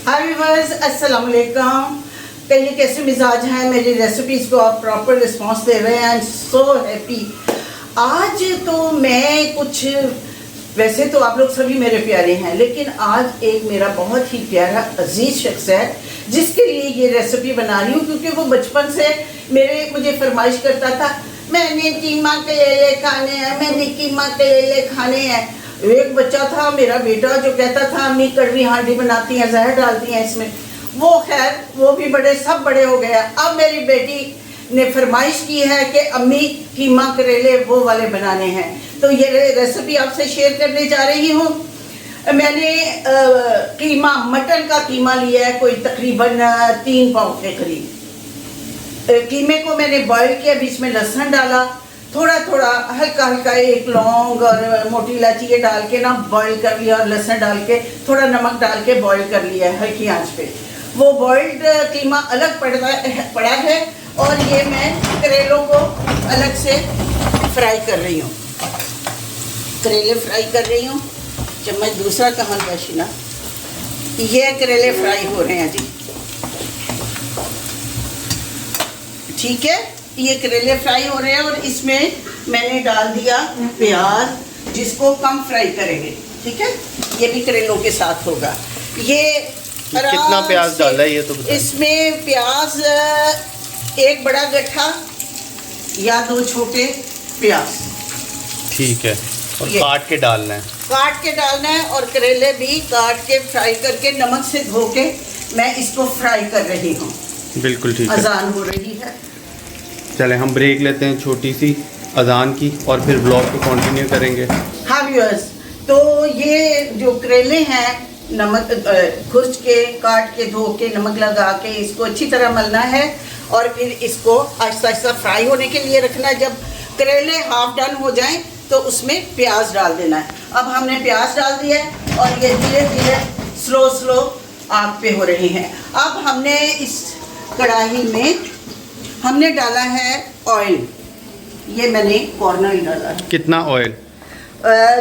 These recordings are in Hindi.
हाय व्यूअर्स, अस्सलाम वालेकुम। कहिए कैसे मिजाज हैं, मेरी रेसिपीज़ को आप प्रॉपर रिस्पांस दे रहे हैं। I am so happy. आज तो मैं कुछ, वैसे तो आप लोग सभी मेरे प्यारे हैं, लेकिन आज एक मेरा बहुत ही प्यारा अजीज शख्स है जिसके लिए ये रेसिपी बना रही हूँ, क्योंकि वो बचपन से मुझे फरमाइश करता था, मैंने कीमा कलेले खाने हैं, मैंने कीमा कलेले खाने हैं। एक बच्चा था मेरा बेटा जो कहता था अम्मी कड़वी हांडी बनाती हैं, जहर डालती हैं इसमें। वो खैर वो भी सब बड़े हो गया। अब मेरी बेटी ने फरमाइश की है कि अम्मी कीमा करेले वो वाले बनाने हैं, तो ये रेसिपी आपसे शेयर करने जा रही हूँ। मैंने कीमा, मटन का कीमा लिया है, कोई तकरीबन 3 पाव के करीब। कीमे को मैंने बॉईल किया, बीच में लहसुन डाला, थोड़ा थोड़ा हल्का हल्का एक लौंग और मोटी इलायची ये डाल के ना बॉईल कर लिया, और लहसुन डाल के थोड़ा नमक डाल के बॉईल कर लिया है हल्की आंच पे। वो बॉइल्ड कीमा अलग पड़ा है और ये मैं करेलों को अलग से फ्राई कर रही हूँ। करेले फ्राई कर रही हूँ। चम्मच दूसरा कहाँ गया शीना। ये करेले फ्राई हो रहे हैं जी, ठीक है। ये करेले फ्राई हो रहे हैं और इसमें मैंने डाल दिया प्याज, जिसको कम फ्राई करेंगे, ठीक है। ये भी करेलों के साथ होगा। ये कितना प्याज डाला है ये तो बताइए। इसमें प्याज 1 बड़ा गट्ठा या 2 छोटे प्याज, ठीक है। और काट के डालना है, काट के डालना है। और करेले भी काट के फ्राई करके नमक से धो के मैं इसको फ्राई कर रही हूँ। बिल्कुल ठीक है। अजान हो रही है, चले हम ब्रेक लेते हैं छोटी सी अजान की, और फिर ब्लॉग को कंटिन्यू करेंगे। हाँ व्यूअर्स, तो ये जो करेले हैं नमक खुर्च के, काट के, धो के, नमक लगा के इसको अच्छी तरह मलना है और फिर इसको आहिस्ता आहिस्ता फ्राई होने के लिए रखना है। जब करेले हाफ डन हो जाएं तो उसमें प्याज डाल देना है। अब हमने प्याज डाल दिया है और ये धीरे धीरे स्लो आग पे हो रही हैं। अब हमने इस कढ़ाई में हमने डाला है ऑयल। ये मैंने कॉर्न ऑयल डाला है। कितना ऑयल?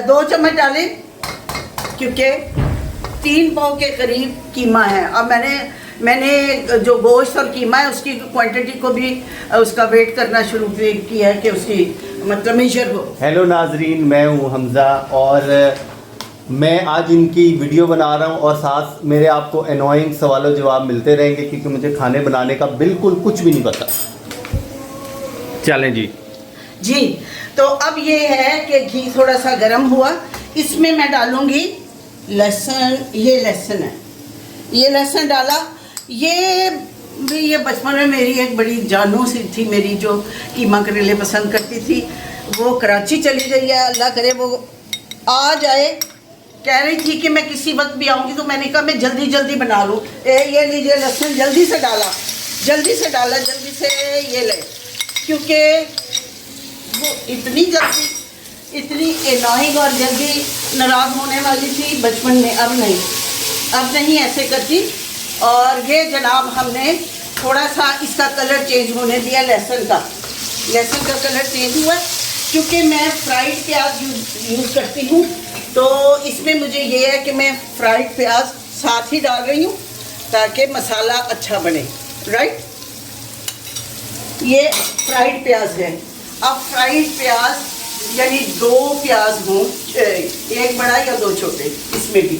2 चम्मच डाले, क्योंकि 3 पाव के करीब कीमा है। अब मैंने जो गोश्त और कीमा है उसकी क्वांटिटी को भी उसका वेट करना शुरू किया है कि उसकी मतलब मेजर हो। हेलो नाजरीन, मैं हूँ हमज़ा और मैं आज इनकी वीडियो बना रहा हूँ और साथ मेरे आपको एनोइंग सवालों जवाब मिलते रहेंगे, क्योंकि मुझे खाने बनाने का बिल्कुल कुछ भी नहीं पता। चलें जी। तो अब ये है कि घी थोड़ा सा गर्म हुआ, इसमें मैं डालूंगी लहसुन। ये लहसुन है, ये लहसुन डाला। ये बचपन में मेरी एक बड़ी जानू सी थी, मेरी जो कीमा करेले पसंद करती थी, वो कराची चली गई है, अल्लाह करे वो आ जाए। कह रही थी कि मैं किसी वक्त भी आऊँगी, तो मैंने कहा मैं जल्दी बना लूँ। ये लीजिए लहसुन, जल्दी से डाला, जल्दी से ये ले, क्योंकि वो इतनी इतनी एनॉइंग और जल्दी नाराज़ होने वाली थी बचपन में। अब नहीं ऐसे करती। और ये जनाब हमने थोड़ा सा इसका कलर चेंज होने दिया, लहसुन का कलर चेंज हुआ, क्योंकि मैं फ्राइड प्याज यूज़ करती हूँ। तो इसमें मुझे ये है कि मैं फ्राइड प्याज साथ ही डाल रही हूँ ताकि मसाला अच्छा बने, राइट। ये फ्राइड प्याज है। अब फ्राइड प्याज यानी 2 प्याज हों, 1 बड़ा या 2 छोटे इसमें भी।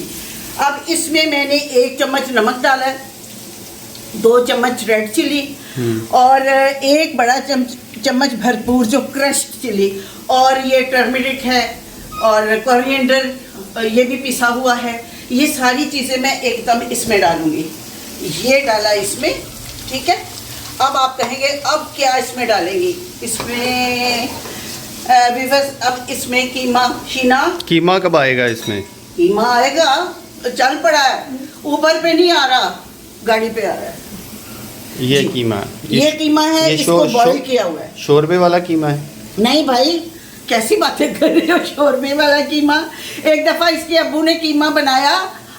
अब इसमें मैंने 1 चम्मच नमक डाला है, 2 चम्मच रेड चिली और 1 बड़ा चम्मच भरपूर जो क्रश्ड चिली, और ये टर्मरिक है और कोरिएंडर ये भी पिसा हुआ है। ये सारी चीज़ें मैं एकदम इसमें डालूंगी। ये डाला इसमें, ठीक है। अब आप कहेंगे अब क्या इसमें डालेंगी? इसमें अब इसमें कीमा कब आएगा इसमें? कीमा आएगा, चल पड़ा है, ऊबर पे नहीं आ रहा, गाड़ी पे आ रहा है। ये कीमा है, इसको बॉईल किया हुआ है। शोरबे वाला कीमा है? नहीं भाई, कैसी बातें कर रहे हो, शोरबे वाला कीमा। एक दफ़ा इसके अब्बू ने कीमा बनाया,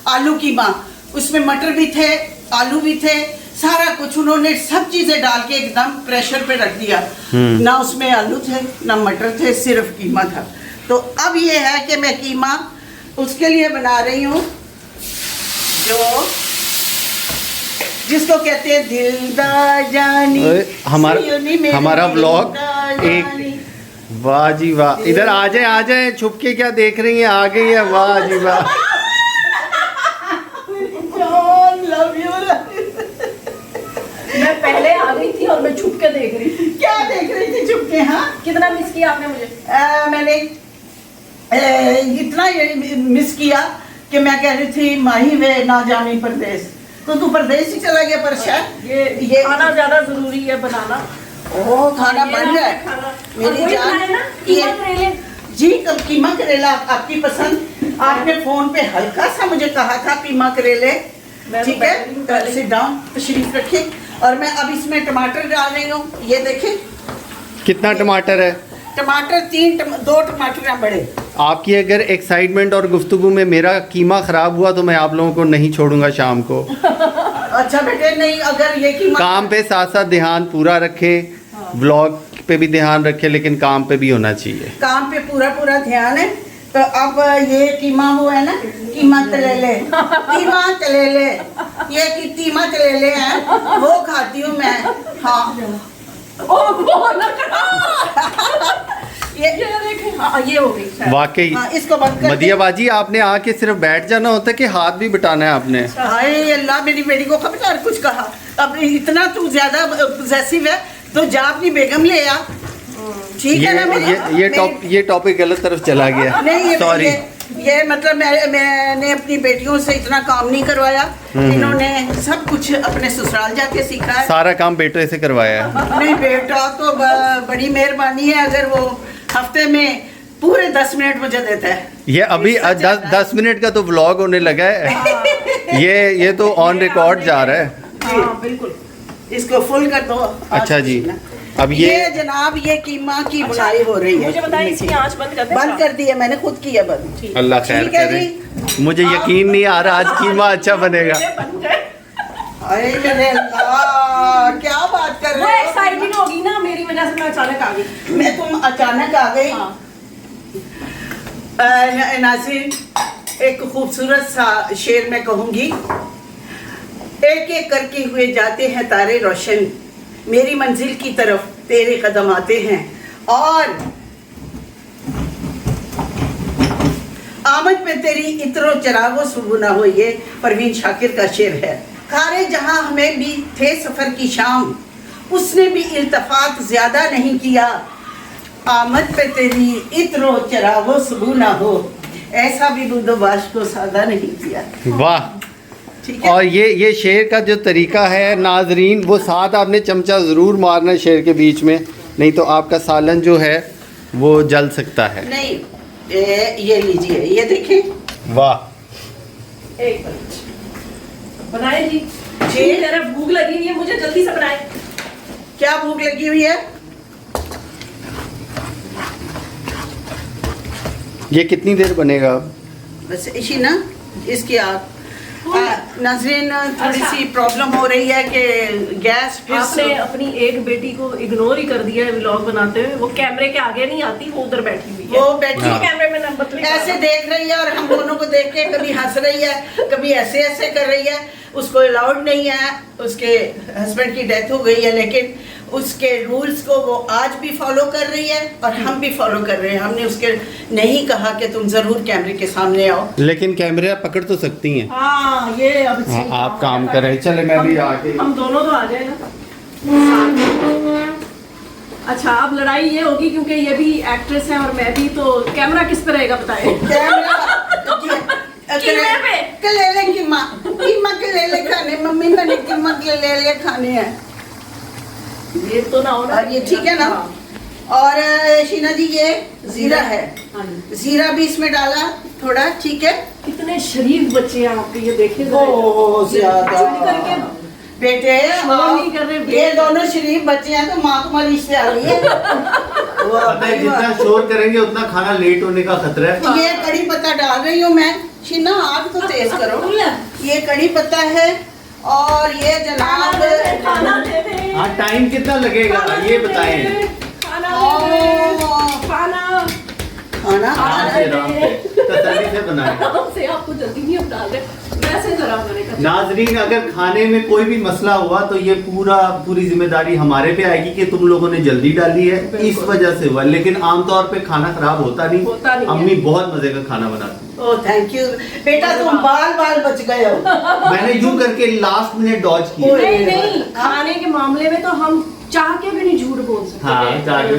आलू कीमा, उसमें मटर भी थे, आलू भी थे, सारा कुछ उन्होंने सब चीज़ें डाल के एकदम प्रेशर पे रख दिया। ना उसमें आलू थे ना मटर थे, सिर्फ कीमा था। तो अब ये है कि मैं कीमा उसके लिए बना रही हूँ जो जिसको कहते हैं दिलदार जानी। सयोनी मेरी हमारा व्लॉग दिलदार जानी। एक वाह जी वाह, इधर आ जाए छुप के, क्या देख रही हैं, आ गई है, वाह जी वाह। Love you. मैं पहले आ गई थी और मैं छुप के देख रही थी। क्या देख रही थी छुप के? हाँ, कितना मिस किया आपने मुझे? मैंने इतना मिस किया कि मैं कह रही थी माही वे ना जानी परदेश, तो तू परदेश ही चला गया। पर शायद ये खाना ज्यादा जरूरी है बनाना। ओ खाना बन रहा है खाना मेरी जान। कीमा करेले जी, कब कीमा करेला आपकी पसंद? आपने फोन पे हल्का सा मुझे कहा था कीमा करेले, ठीक है। सिट डाउन, तशरीफ रखिए। और मैं अब इसमें टमाटर डाल रही हूँ, ये देखें। कितना टमाटर है? टमाटर 2 टमाटर हैं बड़े। आपकी अगर एक्साइटमेंट और गुफ्तगू में मेरा कीमा ख़राब हुआ तो मैं आप लोगों को नहीं छोड़ूंगा शाम को। अच्छा बेटे, नहीं अगर ये कीमा काम पे साथ साथ ध्यान पूरा रखे, व्लॉग पे भी ध्यान रखे, लेकिन काम पे भी होना चाहिए। काम पे पूरा ध्यान है। तो अब ये कीमा वो है ना, कीमा तलेले, ये कीमा तलेले हैं, वो खाती हूँ मैं। हाँ ये देखें। हाँ, ये हो गई शायद। वाकई हाँ, इसको बंद कर मदिया बाजी, आपने आके सिर्फ बैठ जाना होता है कि हाथ भी बटाना है आपने? हाय अल्लाह, मेरी बेटी को खबरदार कुछ कहा। अब इतना तू ज्यादा पॉसेसिव है तो जा अपनी बेगम ले आ, ठीक है ना? ये टॉपिक गलत तरफ चला गया। नहीं, सॉरी। ये मतलब मैंने अपनी बेटियों से इतना काम नहीं करवाया। इन्होंने सब कुछ अपने ससुराल जाके सीखा है। सारा काम बेटे से करवाया है। नहीं बेटा तो बड़ी मेहरबानी है, अगर वो हफ्ते में पूरे 10 मिनट मुझे देता है। ये अभी 10 मिनट का तो व्लॉग होने लगा है। ये तो ऑन रिकॉर्ड जा रहा है। हाँ बिल्कुल। इसको फुल कर दो। अच्छा जी, अब ये जनाब ये कीमा की बुनाई हो रही है। मुझे बताइए इसकी आंच बंद कर दें? बंद कर दी है मैंने, खुद किया बंद। अल्लाह खैर ठीक है करे। जी। मुझे यकीन नहीं आ रहा आज कीमा अच्छा बनेगा। अरे मेरे अल्लाह, क्या बात कर वो रहे हो? एक्साइटिंग होगी ना मेरी वजह से, मैं अचानक आ गई। मैं तुम अचानक आ गई। हाँ। नाज़रीन, एक खूबसूरत सा शेर मैं कहूँगी। एक एक करके हुए जाते हैं तारे रोशन, मेरी मंजिल की तरफ तेरे कदम आते हैं। और आमद पे तेरी इतरो चरागो सुबह ना हो, ये परवीन शाकिर का शेर है। खारे जहां हमें भी थे सफर की शाम, उसने भी इल्तफात ज्यादा नहीं किया। आमद पे तेरी इतरो चरागो सुबह ना हो, ऐसा भी बुदोबाश को सादा नहीं किया। वाह। ठीक है। और ये शेर का जो तरीका है नाजरीन, वो साथ आपने चमचा ज़रूर मारना है शेर के बीच में, नहीं तो आपका सालन जो है वो जल सकता है। नहीं, ये लीजिए, ये देखें। वाह। एक मिनट बनाए जी। जी। मेरा भूख लगी हुई है, मुझे जल्दी से बनाए। क्या भूख लगी हुई है? ये कितनी देर बनेगा? बस इसी ना, इसकी आप नाज़रीन थोड़ी सी प्रॉब्लम हो रही है कि गैस फिर आपने अपनी एक बेटी को इग्नोर ही कर दिया है व्लॉग बनाते हुए। वो कैमरे के आगे नहीं आती, वो उधर बैठी हुई है। वो बैठी हाँ। कैमरे में नंबर ऐसे देख रही है और हम दोनों को देख के कभी हंस रही है, कभी ऐसे ऐसे कर रही है। उसको अलाउड नहीं है, उसके हस्बैंड की डेथ हो गई है, लेकिन उसके रूल्स को वो आज भी फॉलो कर रही है और हम भी फॉलो कर रहे हैं। हमने उसके नहीं कहा कि तुम जरूर कैमरे के सामने आओ, लेकिन कैमरे पकड़ तो सकती हैं। हाँ ये अब हाँ, आप काम कर रहे हैं, चले मैं भी आके। हम दोनों तो आ जाए ना। अच्छा, अब लड़ाई ये होगी क्योंकि ये भी एक्ट्रेस है और मैं भी, तो कैमरा किस पे रहेगा बताए? कलेले कीमा कलेले खाने, मम्मी मैंने कीमा कलेले खाने हैं। ये तो ना हो ना। और ये ठीक है ना? और शीना जी ये जीरा है, जीरा भी इसमें डाला थोड़ा, ठीक है। कितने शरीफ बच्चे हैं आपके, ये देखिए। बहुत ज्यादा करके बेटे, नहीं कर रहे। ये दोनों शरीफ बच्चे हैं तो माँ को मालिश से आ रही है। जितना शोर करेंगे उतना खाना लेट होने का खतरा है। ये कड़ी पत्ता डाल रही हूँ मैं। शीना आग तो तेज करो। ये कड़ी पत्ता है और ये जनाब खाना दे दे। हाँ, टाइम कितना लगेगा ये बताएं। खाना दे दे। खाना खाना आराम से तसल्ली से बनाएं। से आपको जल्दी नहीं अब डाल रहे वैसे जरा मैंने कहा नाजरीन, अगर खाने में कोई भी मसला हुआ तो ये पूरी जिम्मेदारी हमारे पे आएगी कि तुम लोगों ने जल्दी डाली है, इस वजह से हुआ। लेकिन आमतौर पे खाना खराब होता नहीं। अम्मी बहुत मजे का खाना बनाती है। ओह थैंक यू बेटा, तुम बाल बच गए हो। मैंने यूं करके लास्ट मिनट डॉज किया। नहीं, खाने के मामले में तो हम चाह के भी नहीं झूठ बोल सकते। हाँ,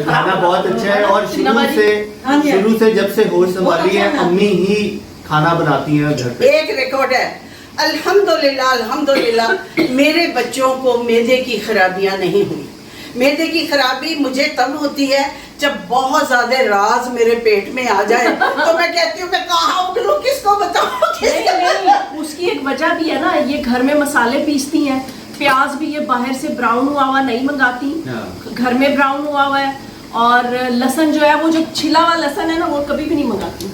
खाना बहुत अच्छा है। और शुरू से जब से होश संभाली है, अम्मी ही खाना बनाती हैं घर पे। एक रिकॉर्ड है, अल्हम्दुलिल्लाह अल्हम्दुलिल्लाह मेरे बच्चों को मैदे की खराबियां नहीं हुई। मैदे की खराबी मुझे तब होती है जब बहुत ज्यादा राज मेरे पेट में आ जाए तो मैं कहती हूँ मैं कहाँ उठूं, किसको बताऊं। नहीं, उसकी एक वजह भी है ना, ये घर में मसाले पीसती हैं, प्याज भी ये बाहर से ब्राउन हुआ नहीं मंगाती, घर में ब्राउन हुआ है। और लहसुन जो है वो जो छिला हुआ लहसुन है ना, वो कभी भी नहीं मंगाती।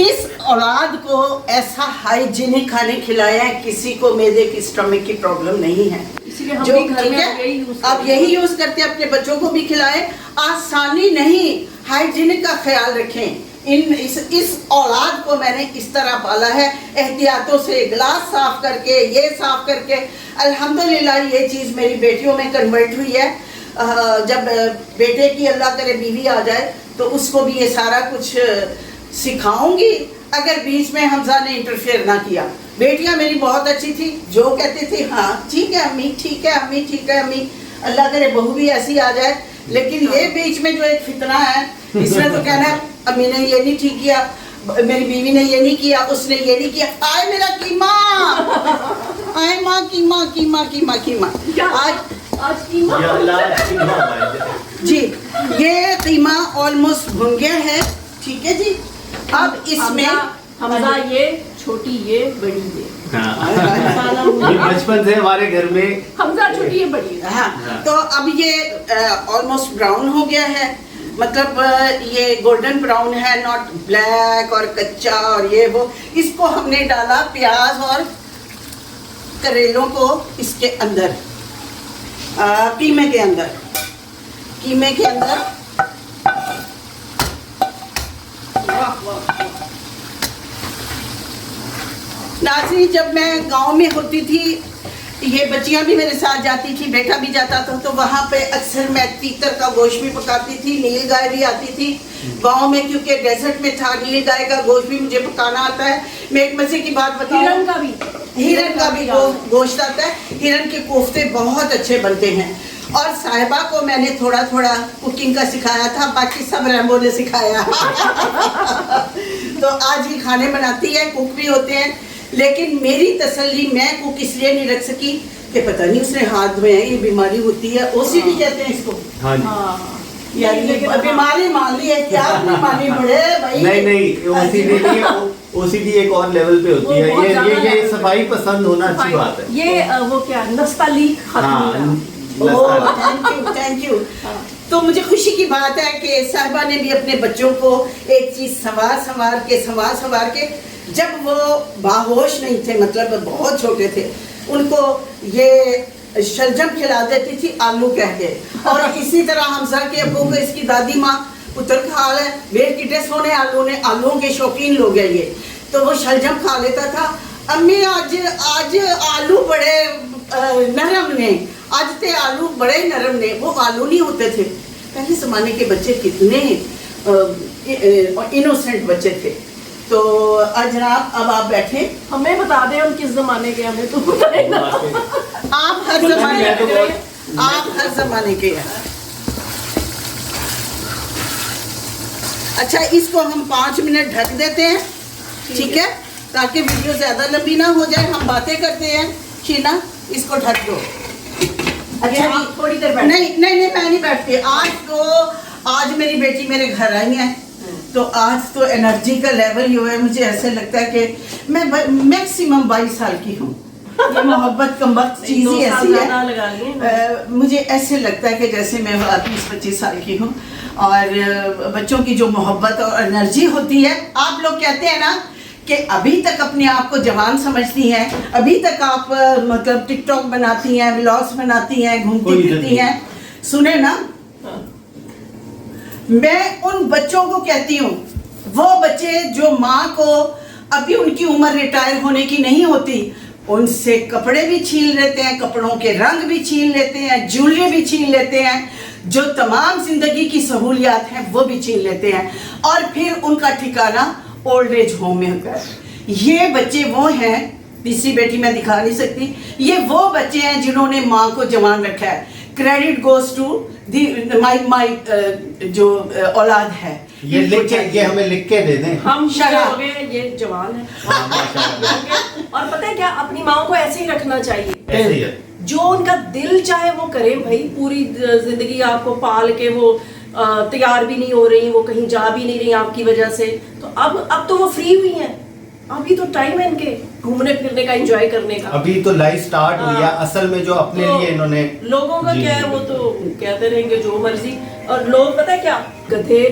इस औलाद को ऐसा हाइजीनिक खाने खिलाया है, किसी को मैदे की स्टमक की प्रॉब्लम नहीं है। इसीलिए हम जो भी घर ठीक में है, यही यूज अब यही यूज करते हैं, अपने बच्चों को भी खिलाएं। आसानी नहीं, हाइजीनिक का ख्याल रखें। इस औलाद को मैंने इस तरह पाला है, एहतियातों से गिलास साफ करके, ये साफ करके। अल्हम्दुलिल्लाह ये चीज़ मेरी बेटियों में कन्वर्ट हुई है। जब बेटे की अल्लाह करे बीवी आ जाए तो उसको भी ये सारा कुछ सिखाऊंगी, अगर बीच में हमजा ने इंटरफेयर ना किया। बेटियां मेरी बहुत अच्छी थी, जो कहती थी हाँ ठीक है अम्मी, ठीक है अम्मी, ठीक है अम्मी। अल्लाह करे बहू भी ऐसी आ जाए। लेकिन ये बीच में जो एक फितना है, इसमें तो कहना है अम्मी ने ये नहीं ठीक किया, मेरी बीवी ने ये नहीं किया, उसने ये नहीं किया। आए मेरा कीमा, आए माँ कीमा कीमा कीमा कीमा। आज कीमा जी, ये कीमा ऑलमोस्ट भुन गया है। ठीक है जी, अब इसमें हमजा ये छोटी ये बड़ी ये। ये बचपन से हमारे घर में हमजा छोटी ये बड़ी है। हाँ, तो अब ये ऑलमोस्ट ब्राउन हो गया है, मतलब ये गोल्डन ब्राउन है, नॉट ब्लैक और कच्चा और ये वो। इसको हमने डाला प्याज और करेलों को इसके अंदर, कीमे के अंदर, कीमे के अंदर। नाज़रीन, जब मैं गांव में होती थी, ये बच्चियां भी मेरे साथ जाती थी, बेटा भी जाता था, तो वहाँ पे अक्सर मैं तीतर का गोश्त भी पकाती थी, नील गाय भी आती थी गांव में, क्योंकि डेजर्ट में था। नील गाय का गोश्त भी मुझे पकाना आता है। मैं एक मजे की बात बताऊं, हिरन का भी गोश्त आता है। हिरन के कोफ्ते बहुत अच्छे बनते हैं। और साहिबा को मैंने थोड़ा थोड़ा कुकिंग का सिखाया था, बाकी सब रैम्बो ने सिखाया। तो आज ही खाने बनाती है, कुक भी होते हैं। लेकिन मेरी तसल्ली मैं कुक इसलिए नहीं रख सकी कि पता नहीं उसने हाथ धोए हैं, ये बीमारी होती है, ओसीडी कहते हैं इसको। हाँ जी। यानी बीमारी मान ली है, क्या बीमारी बड़े भाई। नहीं ओसीडी नहीं, ओसीडी एक और लेवल पे होती है। ये सफाई पसंद होना अच्छी बात है। ये वो क्या नस्तालीक थैंक यू। तो मुझे खुशी की बात है कि साहिबा ने भी अपने बच्चों को एक चीज संवार के, जब वो बाहोश नहीं थे, मतलब बहुत छोटे थे, उनको ये शलजम खिला देती थी आलू कह के। और इसी तरह हमजा के अब्बू को इसकी दादी माँ पुत्र खा ले वेट किटे सोने आलूओं के शौकीन लोग हैं ये, तो वो शलजम खा लेता था। अम्मी आज आलू बड़े नरम ने, आज ते आलू बड़े नरम ने। वो आलू नहीं होते थे। पहले जमाने के बच्चे कितने इनोसेंट बच्चे थे। तो जनाब अब आप बैठे, हमें बता दें हम किस जमाने के, हमें तो पता नहीं ना। आप हर जमाने के हैं। अच्छा, इसको हम 5 मिनट ढक देते हैं, ठीक है, ताकि वीडियो ज्यादा लंबी ना हो जाए। हम बातें करते हैं। शीना, इसको ढक दो। अच्छा, थोड़ी देर नहीं, मैं नहीं बैठती। आज मेरी बेटी मेरे घर आई है, तो आज तो एनर्जी का लेवल ये है, मुझे ऐसे लगता है कि मैं मैक्सिमम 22 साल की हूँ। ये मोहब्बत कमबख्त चीज़ ही ऐसी है। मुझे ऐसे लगता है कि जैसे मैं 20-25 साल की हूँ। और बच्चों की जो मोहब्बत और एनर्जी होती है, आप लोग कहते हैं ना कि अभी तक अपने आप को जवान समझती हैं, अभी तक आप मतलब टिकटॉक बनाती हैं, व्लॉग्स बनाती हैं, घूमती फिरती हैं। सुने ना, मैं उन बच्चों को कहती हूँ, वो बच्चे जो माँ को अभी उनकी उम्र रिटायर होने की नहीं होती, उनसे कपड़े भी छीन लेते हैं, कपड़ों के रंग भी छीन लेते हैं, ज्वेलरी भी छीन लेते हैं, जो तमाम जिंदगी की सहूलियात हैं वो भी छीन लेते हैं, और फिर उनका ठिकाना ओल्ड एज होम में होता है। ये बच्चे वो हैं, तीसरी बेटी मैं दिखा नहीं सकती, ये वो बच्चे हैं जिन्होंने माँ को जवान रखा है। क्रेडिट गोज टू माई जो औलाद है। ये लिख के, ये हमें लिख के दे दें। हम शराब। हो गए, ये जवान है। हाँ, माशाल्लाह। और पता है क्या, अपनी माओ को ऐसे ही रखना चाहिए, ऐसे ही है। जो उनका दिल चाहे वो करे भाई। पूरी जिंदगी आपको पाल के वो तैयार भी नहीं हो रही, वो कहीं जा भी नहीं रही आपकी वजह से, तो अब तो वो फ्री हुई हैं। अभी तो टाइम है इनके घूमने फिरने का, एंजॉय करने का। अभी तो लाइफ स्टार्ट हुई है। हाँ। असल में जो अपने तो लिए इन्होंने, लोगों का जी, क्या है, जी, वो जी। तो कहते रहेंगे जो मर्जी। और लोग पता है क्या, गधे,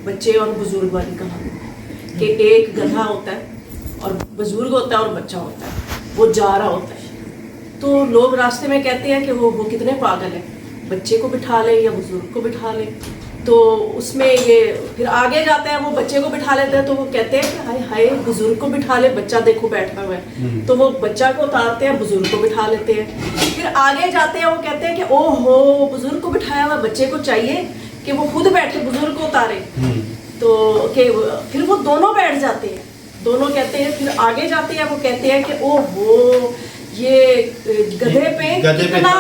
बच्चे और बुजुर्ग वाली कहानी, कि एक गधा होता है और बुजुर्ग होता है और बच्चा होता है, वो जा रहा होता है, तो लोग रास्ते में कहते हैं कि वो कितने पागल है, बच्चे को बिठा ले या बुजुर्ग को बिठा ले। तो उसमें ये फिर आगे जाते हैं, वो बच्चे को बिठा लेते हैं, तो वो कहते हैं कि हाय हाय बुजुर्ग को बिठा ले, बच्चा देखो बैठा हुआ है, तो वो बच्चा को उतारते हैं, बुजुर्ग को बिठा लेते हैं। फिर आगे जाते हैं, वो कहते हैं कि ओहो बुजुर्ग को बिठाया हुआ, बच्चे को चाहिए कि वो खुद बैठे, बुजुर्ग को उतारे। तो फिर वो दोनों बैठ जाते हैं, दोनों कहते हैं, फिर आगे जाते हैं, वो कहते हैं कि ओहो ये गधे पे कितना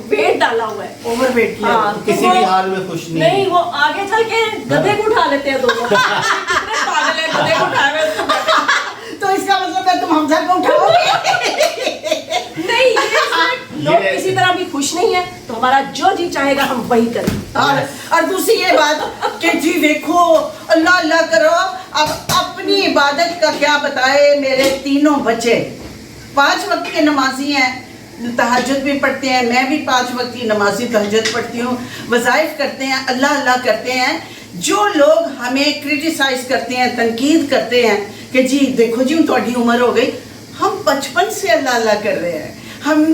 वेट डाला हुआ है, ओवर वेट किया। हाँ, तो किसी वो- भी हाल में खुश नहीं। नहीं, वो आगे चल के गधे को उठा लेते हैं दोनों। कितने पागल है, गधे को उठाए हुए उसको बैठे। तो इसका मतलब है तुम हमजा को उठाओगे? नहीं, लोग किसी तरह भी खुश नहीं है, तो हमारा जो जी चाहेगा हम वही करें। और दूसरी ये बात कि जी देखो अल्लाह अल्लाह करो, अब अपनी इबादत का क्या बताए। मेरे तीनों बच्चे 5 वक्त के नमाजी हैं, तहज्जुद भी पढ़ते हैं, मैं भी 5 वक्त की नमाजी तहज्जुद पढ़ती हूँ, वज़ाइफ करते हैं, अल्लाह अल्लाह करते हैं। जो लोग हमें क्रिटिसाइज करते हैं, तनकीद करते हैं कि जी देखो जी तुम्हारी उम्र हो गई, हम बचपन से अल्लाह अल्लाह कर रहे हैं। हम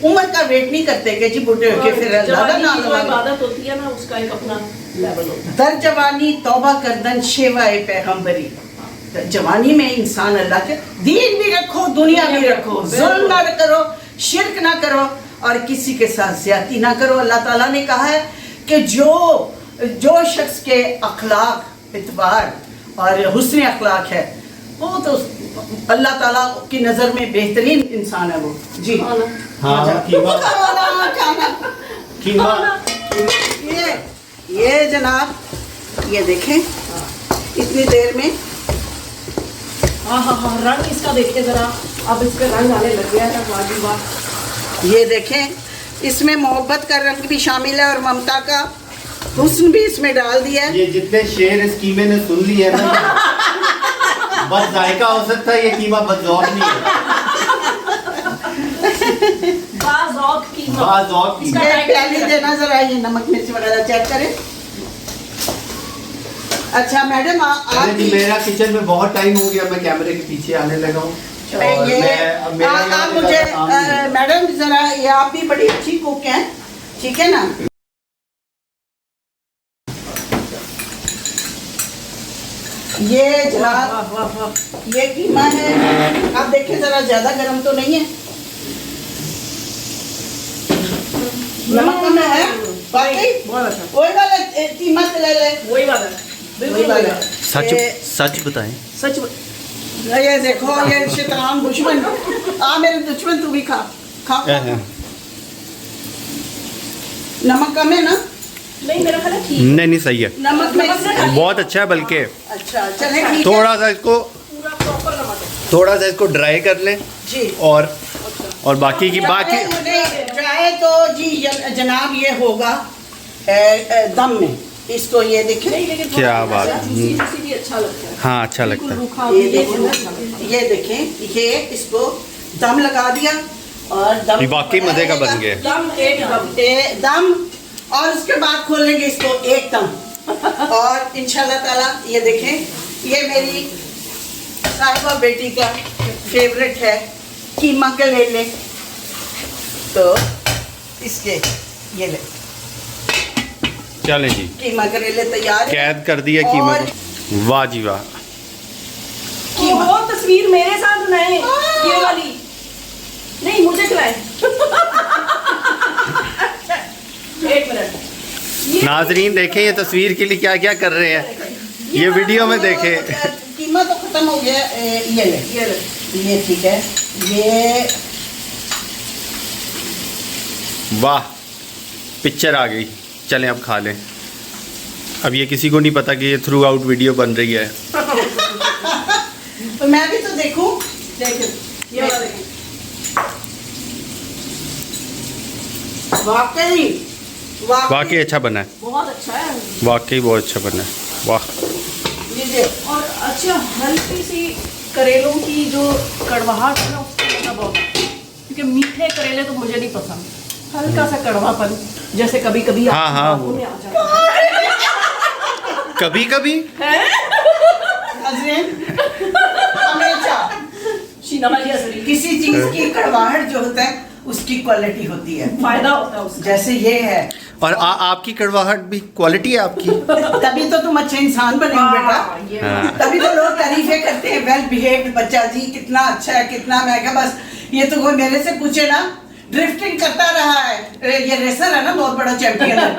उम्र का वेट नहीं करते कि जी बूढ़े होके फिर अल्लाह का नाम लगा। इबादत होती है ना, उसका एक अपना लेवल होता है। दर जवानी तौबा करदन शेवाए पैगंबरी। जवानी में इंसान अल्लाह के दीन भी रखो, दुनिया भी रखो, जुल्म ना करो, शिर्क ना करो और किसी के साथ ज्यादती ना करो। अल्लाह ताला ने कहा है कि जो शख्स के अखलाक, इतबार और हुस्न अखलाक है, वो तो अल्लाह ताला की नज़र में बेहतरीन इंसान है वो। जी हाँ, कीमा, कीमा। ये जनाब ये देखें, इतनी देर में हाँ हाँ हाँ, रंग इसका देखिए जरा, अब इस पे रंग आने लग गया है, वाह। ये देखें, इसमें मोहब्बत का रंग भी शामिल है और ममता का हुस्न भी इसमें डाल दिया है। ये जितने शेर इस कीमे ने सुन ली है ना, बस जायका हो सकता है, ये कीमा बदौक नहीं है। बाज़ौक़ कीमा। बाज़ौक़ कीमा। इसका ये प्याली देना जरा, ये नमक मिर्च वगैरह चेक करें। अच्छा मैडम अरे जी, आप मेरा किचन में बहुत टाइम हो गया, मैं कैमरे के पीछे आने लगा हूँ। और ये मैं- मेरा यहाँ आप पे मुझे ज़्यादा काम नहीं है। मैडम जरा, ये आप भी बड़ी अच्छी कुक हैं, ठीक है ना। ये जनाब वाह वाह वाह। ये कीमा है, आप देखें जरा, ज्यादा गर्म तो नहीं है, नमक कम है बाकी। बहुत अच्छा, वही वाला कीमा से ले ले, वही वाला है, वही बिल्कुल वाला। वाला। सच बताएं। सच ये देखो, ये शैतान दुश्मन, आ मेरे दुश्मन, तू भी खा खा। नमक कम है ना? नहीं, मेरा ख्याल है ठीक। नहीं सही है, नमक में बहुत अच्छा है। बल्कि अच्छा चले, ठीक है थोड़ा सा इसको, पूरा प्रॉपर नमक है थोड़ा सा इसको ड्राई कर लें, जी। और बाकी की बाकी ड्राई तो जी जनाब ये होगा दम में, इसको ये देखें। नहीं, लेकिन क्या थोड़ा बात ऐसा है। जूसी जूसी भी अच्छा लगता है। हाँ, अच्छा लगता है। रूखा ये भी देखें, अच्छा लगता है। ये देखें, ये इसको दम लगा दिया और दम ये वाकई मजे का बन गया। दम एकदम। दम, और उसके बाद खोलेंगे इसको एकदम। और इंशाल्लाह ताला ये देखें, ये मेरी साहिबा बेटी का फेवरेट है, कीमा के ले ले, तो इसके ये ले, चलें जी, कीमा करेले तैयार है। कैद कर दिया कीमा और को। वाह जी वाह। कीमा। वो तस्वीर मेरे साथ बनाए, ये वाली नहीं, मुझे खिलाए। एक मिनट, नाजरीन देखें ये तस्वीर के लिए क्या क्या कर रहे हैं, ये वीडियो में देखें। कीमा तो खत्म हो गया। ये ले, ये ठीक है। ये वाह, पिक्चर आ गई। चलें अब खा लें। अब ये किसी को नहीं पता कि ये थ्रू आउट वीडियो बन रही है। तो मैं भी तो देखूं। देखिए ये वाला देखिए। वाकई अच्छा बना है, बहुत अच्छा है। वाकई बहुत अच्छा बना है। वाह। लीजिए। और अच्छा, हल्की सी करेलों की जो कड़वाहट है ना, उसका मजा बहुत है। क्योंकि मीठे करेले तो मुझे नहीं पसंद, हल्का सा कड़वापन जैसे कभी कभी हाँ, हाँ, वो। में आ जाता है। कभी कभी हमेशा शीना वाली असली किसी चीज की कड़वाहट जो होता है उसकी क्वालिटी होती है, फायदा होता है उसका। जैसे ये है। और आपकी कड़वाहट भी क्वालिटी है आपकी। तभी तो तुम अच्छे इंसान बने हो बेटा। ये हाँ। तभी तो लोग तारीफें करते हैं, वेल बिहेव्ड बच्चा जी, कितना अच्छा है, कितना। मैं क्या बस, ये तो कोई मेरे से पूछे ना, ड्रिफ्टिंग करता रहा है, ये रेसर है ना, बहुत बड़ा चैंपियन है।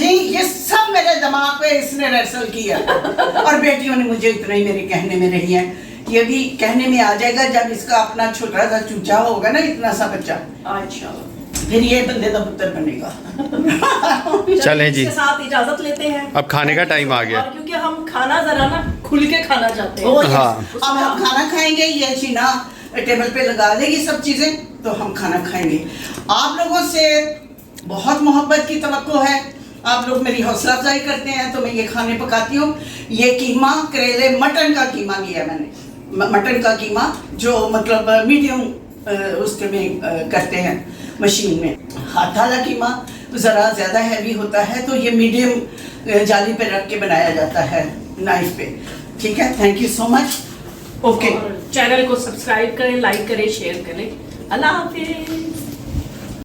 ये सब मेरे दिमाग पे इसने रेसल किया। और बेटियों ने मुझे इतना ही मेरे कहने में रही है, ये भी कहने में आ जाएगा जब इसका अपना छोटा सा चूचा होगा ना, इतना सा बच्चा, अच्छा, फिर ये बंदे का पुत्र बनेगा। चलें जी, इसके साथ इजाजत लेते हैं। अब खाने का टाइम आ गया। और क्योंकि हम खाना जरा ना खुल के खाना चाहते हैं। Oh, yes. हाँ। अब हम खाना खाएंगे, ये शीना टेबल पे लगा देगी सब चीजें, तो हम खाना खाएंगे। आप लोगों से बहुत मोहब्बत की तवक्को है, आप लोग मेरी हौसला अफजाई करते हैं, तो मैं ये खाने पकाती हूँ। ये कीमा करेले, मटन का कीमा लिया मैंने, मटन का कीमा जो मतलब मीडियम उसके में करते हैं मशीन में। हाथ वाला कीमा ज़रा ज़्यादा हैवी होता है, तो ये मीडियम जाली पे रख के बनाया जाता है, नाइफ पे। ठीक है, thank you so much. Okay, और चैनल को सब्सक्राइब करें, लाइक करें, शेयर करें। अल्लाह हाफिज।